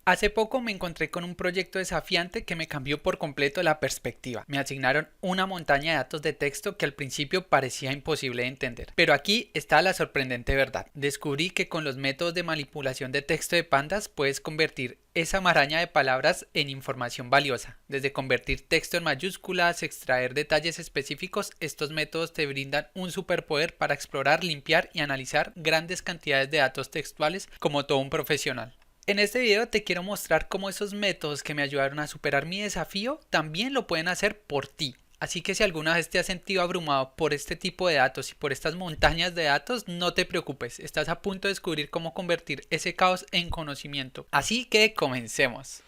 Hace poco me encontré con un proyecto desafiante que me cambió por completo la perspectiva. Me asignaron una montaña de datos de texto que al principio parecía imposible de entender. Pero aquí está la sorprendente verdad. Descubrí que con los métodos de manipulación de texto de Pandas puedes convertir esa maraña de palabras en información valiosa. Desde convertir texto en mayúsculas, extraer detalles específicos, estos métodos te brindan un superpoder para explorar, limpiar y analizar grandes cantidades de datos textuales como todo un profesional. En este video te quiero mostrar cómo esos métodos que me ayudaron a superar mi desafío también lo pueden hacer por ti. Así que si alguna vez te has sentido abrumado por este tipo de datos y por estas montañas de datos, no te preocupes, estás a punto de descubrir cómo convertir ese caos en conocimiento. Así que comencemos.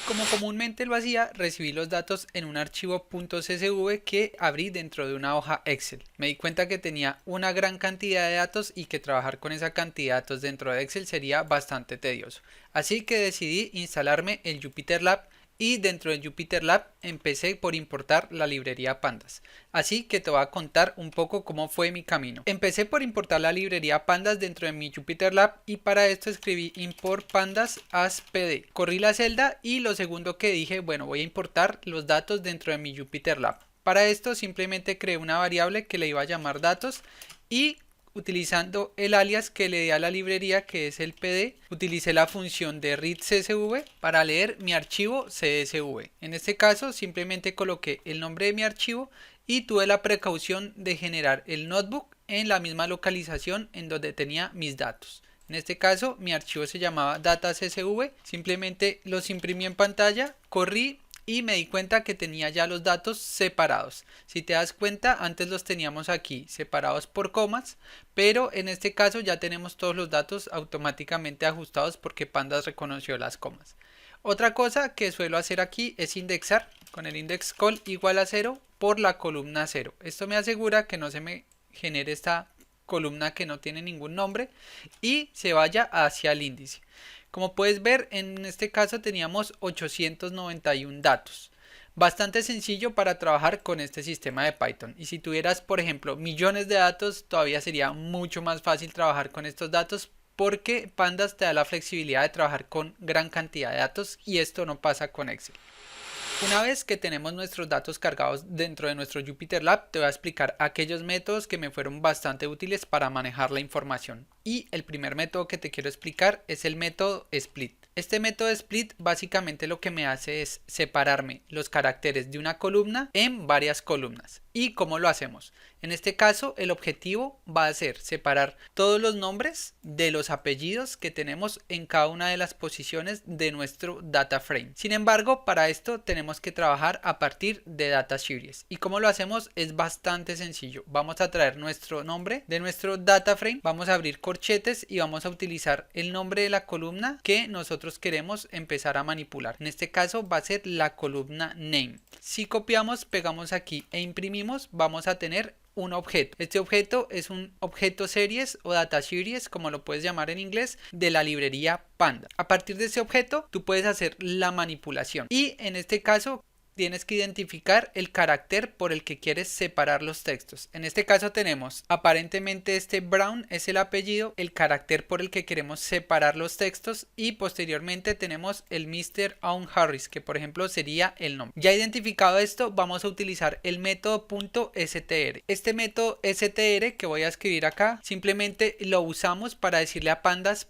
Como comúnmente lo hacía, recibí los datos en un archivo .csv que abrí dentro de una hoja Excel. Me di cuenta que tenía una gran cantidad de datos y que trabajar con esa cantidad de datos dentro de Excel sería bastante tedioso. Así que decidí instalarme el JupyterLab y dentro de JupyterLab empecé por importar la librería Pandas. Así que te voy a contar un poco cómo fue mi camino. Empecé por importar la librería Pandas dentro de mi JupyterLab y para esto escribí import pandas as pd. Corrí la celda y lo segundo que dije, bueno, voy a importar los datos dentro de mi JupyterLab. Para esto simplemente creé una variable que le iba a llamar datos y utilizando el alias que le di a la librería, que es el pd, utilicé la función de readCSV para leer mi archivo CSV. En este caso simplemente coloqué el nombre de mi archivo y tuve la precaución de generar el notebook en la misma localización en donde tenía mis datos. En este caso mi archivo se llamaba data.csv, simplemente los imprimí en pantalla, corrí y me di cuenta que tenía ya los datos separados. Si te das cuenta, antes los teníamos aquí separados por comas, pero en este caso ya tenemos todos los datos automáticamente ajustados porque Pandas reconoció las comas. Otra cosa que suelo hacer aquí es indexar con el index call igual a 0 por la columna 0. Esto me asegura que no se me genere esta columna que no tiene ningún nombre y se vaya hacia el índice. Como puedes ver, en este caso teníamos 891 datos. Bastante sencillo para trabajar con este sistema de Python. Y si tuvieras, por ejemplo, millones de datos, todavía sería mucho más fácil trabajar con estos datos porque Pandas te da la flexibilidad de trabajar con gran cantidad de datos y esto no pasa con Excel. Una vez que tenemos nuestros datos cargados dentro de nuestro JupyterLab, te voy a explicar aquellos métodos que me fueron bastante útiles para manejar la información. Y el primer método que te quiero explicar es el método split. Este método split básicamente lo que me hace es separarme los caracteres de una columna en varias columnas. ¿Y cómo lo hacemos? En este caso el objetivo va a ser separar todos los nombres de los apellidos que tenemos en cada una de las posiciones de nuestro data frame. Sin embargo, para esto tenemos que trabajar a partir de data series. ¿Y cómo lo hacemos? Es bastante sencillo. Vamos a traer nuestro nombre de nuestro data frame, vamos a abrir corchetes y vamos a utilizar el nombre de la columna que nosotros queremos empezar a manipular. En este caso va a ser la columna name. Si copiamos, pegamos aquí e imprimimos, vamos a tener un objeto. Este objeto es un objeto series o data series, como lo puedes llamar en inglés, de la librería Panda. A partir de ese objeto tú puedes hacer la manipulación y en este caso tienes que identificar el carácter por el que quieres separar los textos. En este caso tenemos aparentemente este Brown es el apellido, el carácter por el que queremos separar los textos y posteriormente tenemos el Mr. Aun Harris, que por ejemplo sería el nombre. Ya identificado esto, vamos a utilizar el método .str. Este método str que voy a escribir acá, simplemente lo usamos para decirle a Pandas,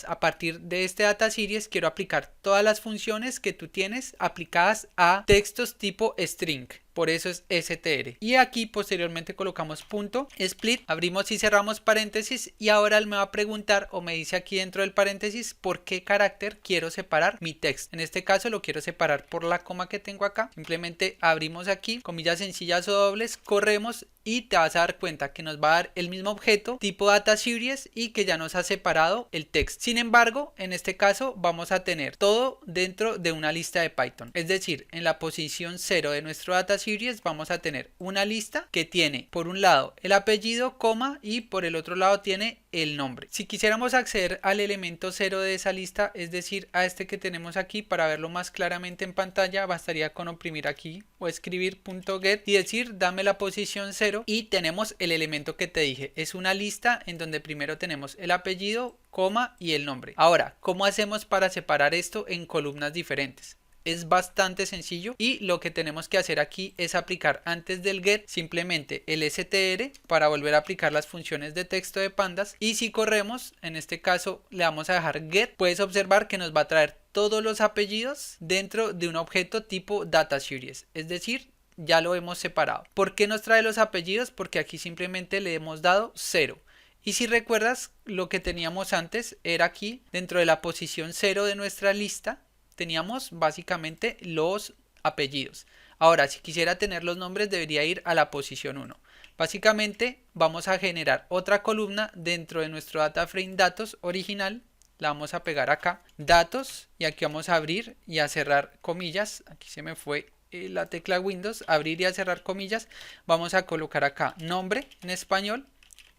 a partir de este data series quiero aplicar todas las funciones que tú tienes aplicadas a textos tipo string. Por eso es str. Y aquí posteriormente colocamos punto split, abrimos y cerramos paréntesis y ahora él me va a preguntar o me dice aquí dentro del paréntesis por qué carácter quiero separar mi texto. En este caso lo quiero separar por la coma que tengo acá. Simplemente abrimos aquí, comillas sencillas o dobles, corremos y te vas a dar cuenta que nos va a dar el mismo objeto tipo data series y que ya nos ha separado el texto. Sin embargo, en este caso vamos a tener todo dentro de una lista de Python. Es decir, en la posición 0 de nuestro data series vamos a tener una lista que tiene por un lado el apellido, coma, y por el otro lado tiene el nombre. Si quisiéramos acceder al elemento 0 de esa lista, es decir, a este que tenemos aquí, para verlo más claramente en pantalla, bastaría con oprimir aquí o escribir .get y decir dame la posición 0, y tenemos el elemento que te dije. Es una lista en donde primero tenemos el apellido, coma y el nombre. Ahora, ¿cómo hacemos para separar esto en columnas diferentes? Es bastante sencillo y lo que tenemos que hacer aquí es aplicar antes del get simplemente el str para volver a aplicar las funciones de texto de pandas, y si corremos, en este caso le vamos a dejar get, puedes observar que nos va a traer todos los apellidos dentro de un objeto tipo data series, es decir, ya lo hemos separado. ¿Por qué nos trae los apellidos? Porque aquí simplemente le hemos dado 0. Y si recuerdas, lo que teníamos antes era aquí dentro de la posición 0 de nuestra lista teníamos básicamente los apellidos. Ahora, si quisiera tener los nombres, debería ir a la posición 1. Básicamente vamos a generar otra columna dentro de nuestro data frame datos original. La vamos a pegar acá, datos, y aquí vamos a abrir y a cerrar comillas. Aquí se me fue la tecla Windows, abrir y a cerrar comillas. Vamos a colocar acá nombre en español,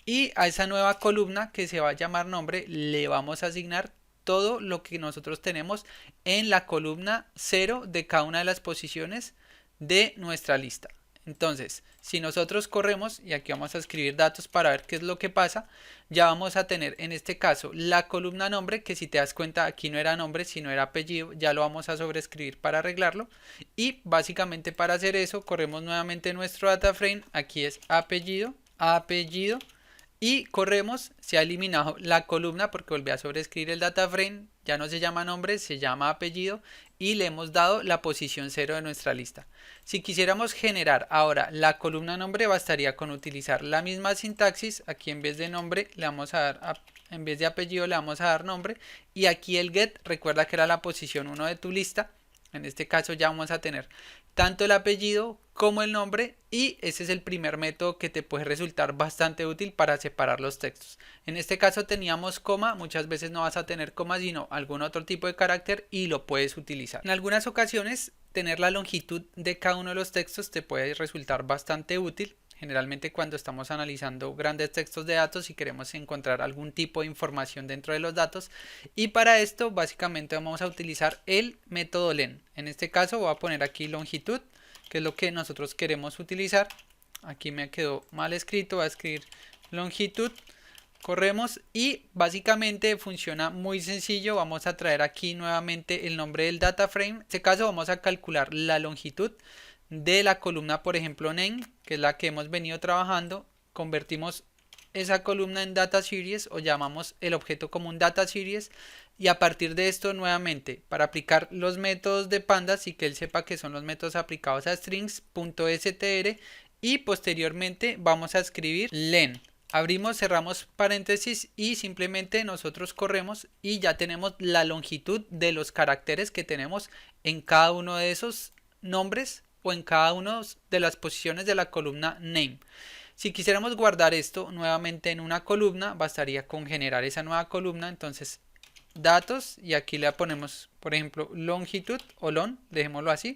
y a esa nueva columna que se va a llamar nombre le vamos a asignar todo lo que nosotros tenemos en la columna 0 de cada una de las posiciones de nuestra lista. Entonces, si nosotros corremos, y aquí vamos a escribir datos para ver qué es lo que pasa, ya vamos a tener en este caso la columna nombre, que si te das cuenta aquí no era nombre sino era apellido, ya lo vamos a sobreescribir para arreglarlo. Y básicamente para hacer eso corremos nuevamente nuestro data frame, aquí es apellido, apellido, y corremos, se ha eliminado la columna porque volví a sobreescribir el data frame, ya no se llama nombre, se llama apellido, y le hemos dado la posición 0 de nuestra lista. Si quisiéramos generar ahora la columna nombre, bastaría con utilizar la misma sintaxis. Aquí en vez de nombre le vamos a dar, en vez de apellido le vamos a dar nombre, y aquí el get, recuerda que era la posición 1 de tu lista. En este caso ya vamos a tener tanto el apellido como el nombre, y ese es el primer método que te puede resultar bastante útil para separar los textos. En este caso teníamos coma, muchas veces no vas a tener coma sino algún otro tipo de carácter y lo puedes utilizar. En algunas ocasiones tener la longitud de cada uno de los textos te puede resultar bastante útil. Generalmente cuando estamos analizando grandes textos de datos y queremos encontrar algún tipo de información dentro de los datos, y para esto básicamente vamos a utilizar el método len. En este caso voy a poner aquí longitud, que es lo que nosotros queremos utilizar. Aquí me quedó mal escrito, voy a escribir longitud, corremos y básicamente funciona muy sencillo. Vamos a traer aquí nuevamente el nombre del data frame. En este caso vamos a calcular la longitud de la columna, por ejemplo name, que es la que hemos venido trabajando. Convertimos esa columna en data series o llamamos el objeto como un data series, y a partir de esto nuevamente para aplicar los métodos de pandas y que él sepa que son los métodos aplicados a strings.str, y posteriormente vamos a escribir len. Abrimos, cerramos paréntesis y simplemente nosotros corremos y ya tenemos la longitud de los caracteres que tenemos en cada uno de esos nombres o en cada una de las posiciones de la columna name. Si quisiéramos guardar esto nuevamente en una columna, bastaría con generar esa nueva columna. Entonces datos, y aquí le ponemos por ejemplo longitud o lon, dejémoslo así,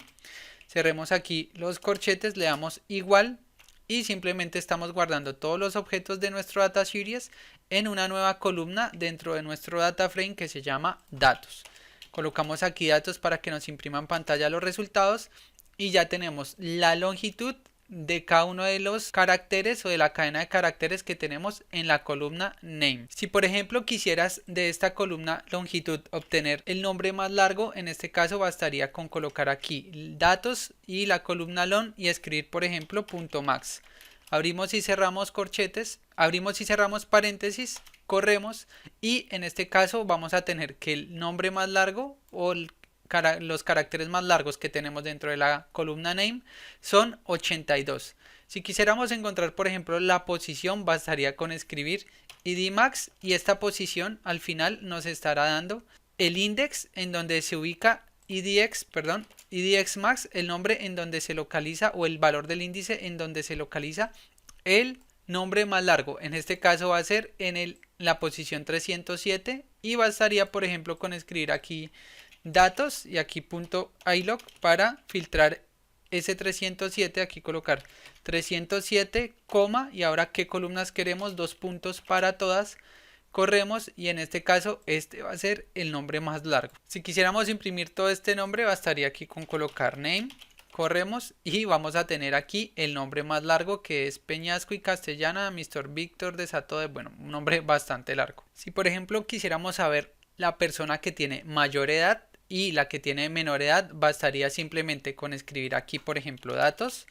cerremos aquí los corchetes, le damos igual y simplemente estamos guardando todos los objetos de nuestro data series en una nueva columna dentro de nuestro data frame que se llama datos. Colocamos aquí datos para que nos imprima en pantalla los resultados y ya tenemos la longitud de cada uno de los caracteres o de la cadena de caracteres que tenemos en la columna name. Si por ejemplo quisieras de esta columna longitud obtener el nombre más largo, en este caso bastaría con colocar aquí datos y la columna lon y escribir por ejemplo .max. Abrimos y cerramos corchetes, abrimos y cerramos paréntesis, corremos y en este caso vamos a tener que el nombre más largo o los caracteres más largos que tenemos dentro de la columna name son 82. Si quisiéramos encontrar por ejemplo la posición, bastaría con escribir id max y esta posición al final nos estará dando el index en donde se ubica idx max, el nombre en donde se localiza o el valor del índice en donde se localiza el nombre más largo. En este caso va a ser en la posición 307 y bastaría por ejemplo con escribir aquí datos y aquí .ilog para filtrar S307, aquí colocar 307, coma, y ahora qué columnas queremos, 2 puntos para todas. Corremos y en este caso este va a ser el nombre más largo. Si quisiéramos imprimir todo este nombre, bastaría aquí con colocar name. Corremos y vamos a tener aquí el nombre más largo, que es Peñasco y Castellana, Mr. Víctor de Sato de, bueno, un nombre bastante largo. Si por ejemplo quisiéramos saber la persona que tiene mayor edad y la que tiene menor edad, bastaría simplemente con escribir aquí por ejemplo datos.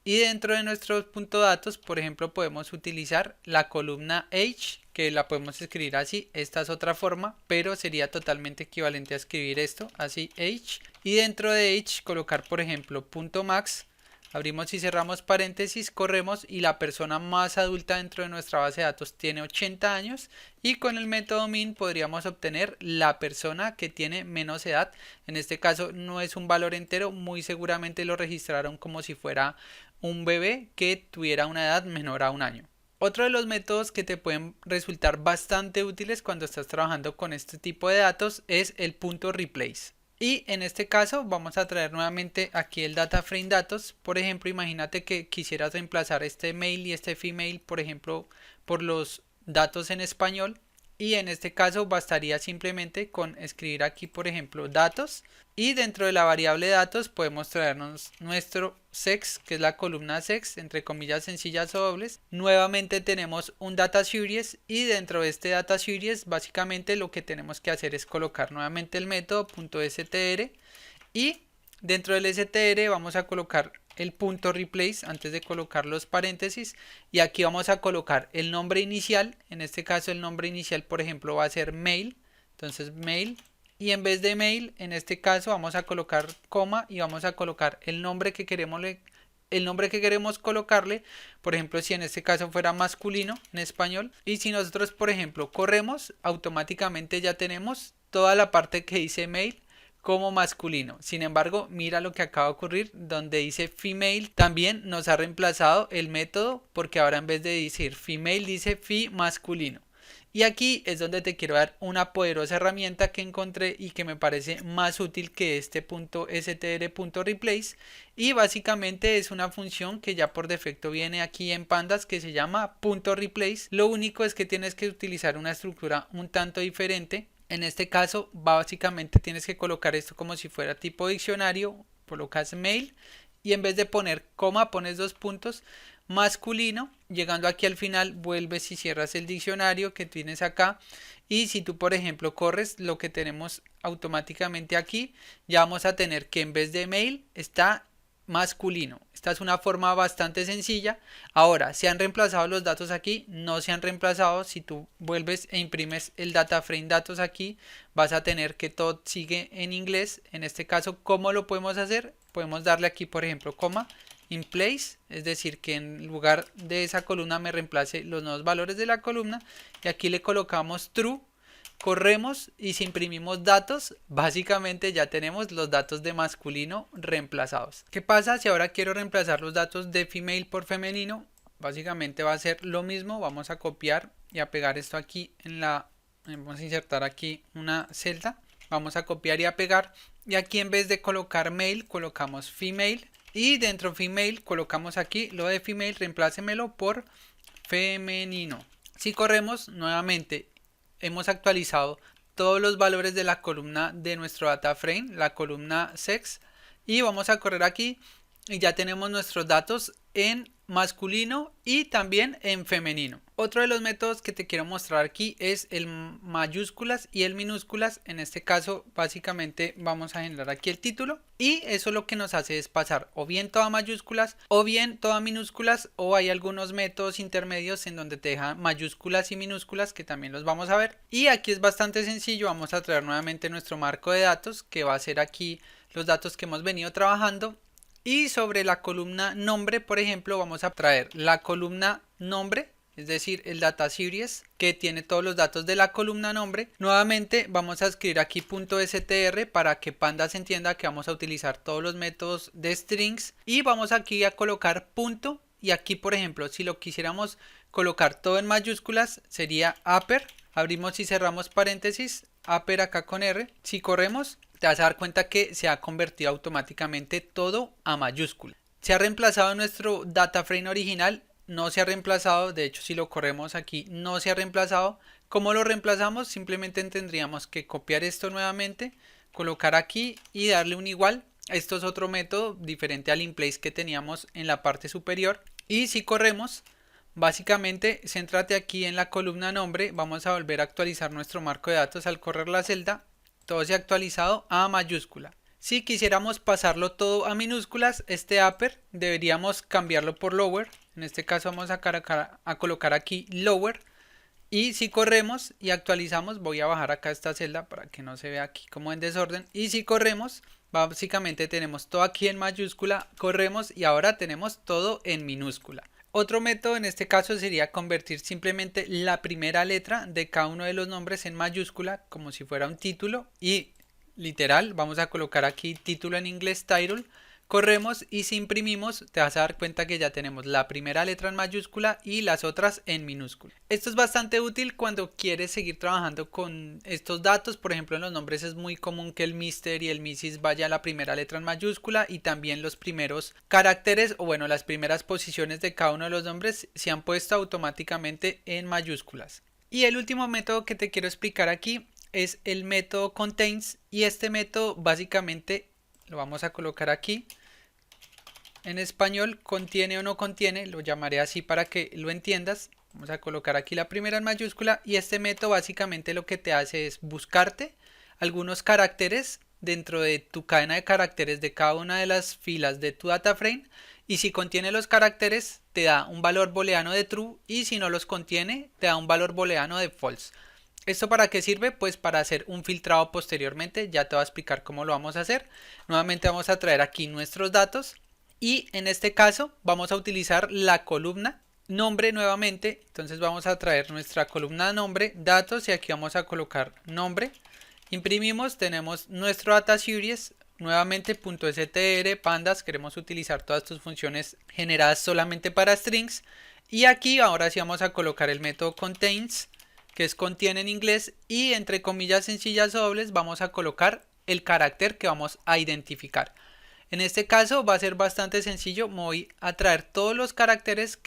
Y dentro de nuestros punto datos, por ejemplo, podemos utilizar la columna age, que la podemos escribir así. Esta es otra forma, pero sería totalmente equivalente a escribir esto, así age. Y dentro de age colocar, por ejemplo, punto max. Abrimos y cerramos paréntesis, corremos y la persona más adulta dentro de nuestra base de datos tiene 80 años y con el método min podríamos obtener la persona que tiene menos edad. En este caso no es un valor entero, muy seguramente lo registraron como si fuera un bebé que tuviera una edad menor a un año. Otro de los métodos que te pueden resultar bastante útiles cuando estás trabajando con este tipo de datos es el punto replace. Y en este caso vamos a traer nuevamente aquí el data frame datos. Por ejemplo, imagínate que quisieras reemplazar este male y este female, por ejemplo, por los datos en español. Y en este caso bastaría simplemente con escribir aquí, por ejemplo, datos. Y dentro de la variable datos podemos traernos nuestro sex, que es la columna sex, entre comillas sencillas o dobles. Nuevamente tenemos un data series y dentro de este data series básicamente lo que tenemos que hacer es colocar nuevamente el método .str y dentro del str vamos a colocar el punto replace antes de colocar los paréntesis y aquí vamos a colocar el nombre inicial. En este caso el nombre inicial por ejemplo va a ser mail, entonces mail. Y en vez de mail, en este caso vamos a colocar coma y vamos a colocar el nombre que queremos colocarle. Por ejemplo, si en este caso fuera masculino en español. Y si nosotros, por ejemplo, corremos, automáticamente ya tenemos toda la parte que dice mail como masculino. Sin embargo, mira lo que acaba de ocurrir, donde dice female, también nos ha reemplazado el método porque ahora en vez de decir female dice fi masculino. Y aquí es donde te quiero dar una poderosa herramienta que encontré y que me parece más útil que este .str.replace y básicamente es una función que ya por defecto viene aquí en Pandas que se llama .replace. Lo único es que tienes que utilizar una estructura un tanto diferente. En este caso básicamente tienes que colocar esto como si fuera tipo diccionario, colocas mail y en vez de poner coma pones 2 puntos masculino, llegando aquí al final vuelves y cierras el diccionario que tienes acá y si tú por ejemplo corres lo que tenemos automáticamente aquí ya vamos a tener que en vez de mail está masculino. Esta es una forma bastante sencilla. Ahora, ¿se han reemplazado los datos aquí? No se han reemplazado. Si tú vuelves e imprimes el data frame datos aquí, vas a tener que todo sigue en inglés. En este caso, ¿cómo lo podemos hacer? Podemos darle aquí, por ejemplo, coma, in place, es decir, que en lugar de esa columna me reemplace los nuevos valores de la columna. Y aquí le colocamos true. Corremos y si imprimimos datos, básicamente ya tenemos los datos de masculino reemplazados. ¿Qué pasa si ahora quiero reemplazar los datos de female por femenino? Básicamente va a ser lo mismo. Vamos a copiar y a pegar esto aquí vamos a insertar aquí una celda. Vamos a copiar y a pegar. Y aquí en vez de colocar male, colocamos female. Y dentro female colocamos aquí lo de female, reemplácemelo por femenino. Si corremos nuevamente, hemos actualizado todos los valores de la columna de nuestro data frame, la columna sex, y vamos a correr aquí y ya tenemos nuestros datos en masculino y también en femenino. Otro de los métodos que te quiero mostrar aquí es el mayúsculas y el minúsculas. En este caso básicamente vamos a generar aquí el título y eso lo que nos hace es pasar o bien toda mayúsculas o bien toda minúsculas, o hay algunos métodos intermedios en donde te deja mayúsculas y minúsculas que también los vamos a ver. Y aquí es bastante sencillo. Vamos a traer nuevamente nuestro marco de datos que va a ser aquí los datos que hemos venido trabajando. Y sobre la columna nombre, por ejemplo, vamos a traer la columna nombre, es decir, el data series que tiene todos los datos de la columna nombre. Nuevamente vamos a escribir aquí .str para que Pandas entienda que vamos a utilizar todos los métodos de strings y vamos aquí a colocar punto. Y aquí, por ejemplo, si lo quisiéramos colocar todo en mayúsculas sería upper, abrimos y cerramos paréntesis, upper acá con R. Si corremos te vas a dar cuenta que se ha convertido automáticamente todo a mayúscula. Se ha reemplazado nuestro data frame original, no se ha reemplazado, de hecho si lo corremos aquí no se ha reemplazado. ¿Cómo lo reemplazamos? Simplemente tendríamos que copiar esto nuevamente, colocar aquí y darle un igual. Esto es otro método diferente al inplace que teníamos en la parte superior. Y si corremos, básicamente céntrate aquí en la columna nombre, vamos a volver a actualizar nuestro marco de datos al correr la celda, todo se ha actualizado a mayúscula. Si quisiéramos pasarlo todo a minúsculas, este upper deberíamos cambiarlo por lower, en este caso vamos a colocar aquí lower. Y si corremos y actualizamos, voy a bajar acá esta celda para que no se vea aquí como en desorden. Y si corremos, básicamente tenemos todo aquí en mayúscula, corremos y ahora tenemos todo en minúscula. Otro método en este caso sería convertir simplemente la primera letra de cada uno de los nombres en mayúscula, como si fuera un título. Y literal, vamos a colocar aquí título en inglés, title. Corremos y si imprimimos te vas a dar cuenta que ya tenemos la primera letra en mayúscula y las otras en minúscula. Esto es bastante útil cuando quieres seguir trabajando con estos datos. Por ejemplo, en los nombres es muy común que el Mr. y el Mrs. vaya la primera letra en mayúscula y también los primeros caracteres o bueno, las primeras posiciones de cada uno de los nombres se han puesto automáticamente en mayúsculas. Y el último método que te quiero explicar aquí es el método contains y este método básicamente lo vamos a colocar aquí. En español, contiene o no contiene, lo llamaré así para que lo entiendas. Vamos a colocar aquí la primera en mayúscula y este método básicamente lo que te hace es buscarte algunos caracteres dentro de tu cadena de caracteres de cada una de las filas de tu data frame y si contiene los caracteres te da un valor booleano de true y si no los contiene te da un valor booleano de false. ¿Esto para qué sirve? Pues para hacer un filtrado posteriormente, ya te voy a explicar cómo lo vamos a hacer. Nuevamente vamos a traer aquí nuestros datos. Y en este caso vamos a utilizar la columna nombre nuevamente. Entonces vamos a traer nuestra columna nombre, datos y aquí vamos a colocar nombre. Imprimimos, tenemos nuestro data series, nuevamente .str, pandas, queremos utilizar todas tus funciones generadas solamente para strings. Y aquí ahora sí vamos a colocar el método contains, que es contiene en inglés y entre comillas sencillas o dobles vamos a colocar el carácter que vamos a identificar. En este caso va a ser bastante sencillo, me voy a traer todos los caracteres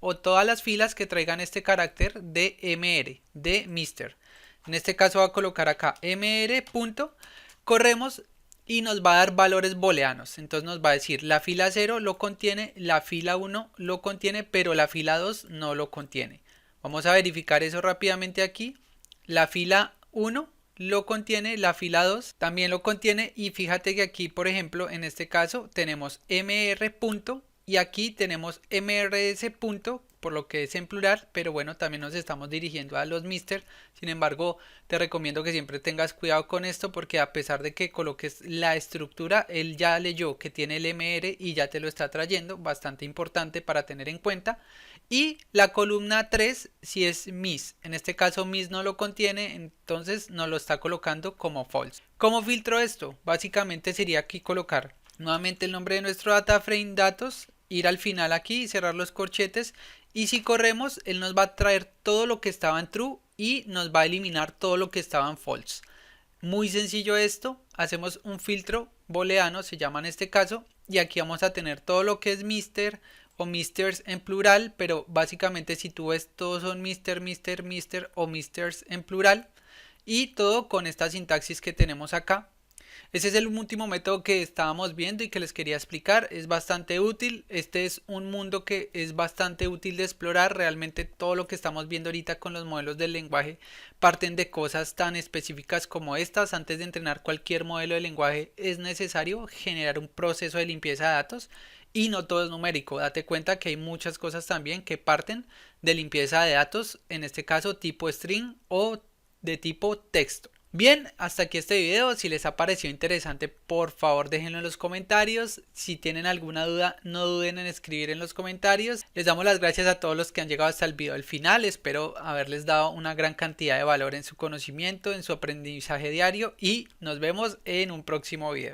o todas las filas que traigan este carácter de mr, de Mr. En este caso voy a colocar acá mr. Corremos y nos va a dar valores booleanos. Entonces nos va a decir la fila 0 lo contiene, la fila 1 lo contiene, pero la fila 2 no lo contiene. Vamos a verificar eso rápidamente aquí. La fila 1 lo contiene, la fila 2 también lo contiene y fíjate que aquí por ejemplo en este caso tenemos mr. Y aquí tenemos mrs. Por lo que es en plural, pero bueno, también nos estamos dirigiendo a los Mr. Sin embargo, te recomiendo que siempre tengas cuidado con esto porque a pesar de que coloques la estructura, él ya leyó que tiene el mr y ya te lo está trayendo, bastante importante para tener en cuenta. Y la columna 3 si es Miss, en este caso Miss no lo contiene, entonces nos lo está colocando como false. ¿Cómo filtro esto? Básicamente sería aquí colocar nuevamente el nombre de nuestro data frame datos, ir al final aquí y cerrar los corchetes y si corremos él nos va a traer todo lo que estaba en true y nos va a eliminar todo lo que estaba en false. Muy sencillo esto, hacemos un filtro booleano, se llama en este caso, y aquí vamos a tener todo lo que es Mr. o Misters en plural, pero básicamente si tú ves todos son Mr, Mr, Mr o Misters en plural y todo con esta sintaxis que tenemos acá. Ese es el último método que estábamos viendo y que les quería explicar, es bastante útil, este es un mundo que es bastante útil de explorar, realmente todo lo que estamos viendo ahorita con los modelos del lenguaje parten de cosas tan específicas como estas. Antes de entrenar cualquier modelo de lenguaje es necesario generar un proceso de limpieza de datos y no todo es numérico, date cuenta que hay muchas cosas también que parten de limpieza de datos, en este caso tipo string o de tipo texto. Bien, hasta aquí este video. Si les ha parecido interesante, por favor déjenlo en los comentarios. Si tienen alguna duda, no duden en escribir en los comentarios. Les damos las gracias a todos los que han llegado hasta el video al final. Espero haberles dado una gran cantidad de valor en su conocimiento, en su aprendizaje diario y nos vemos en un próximo video.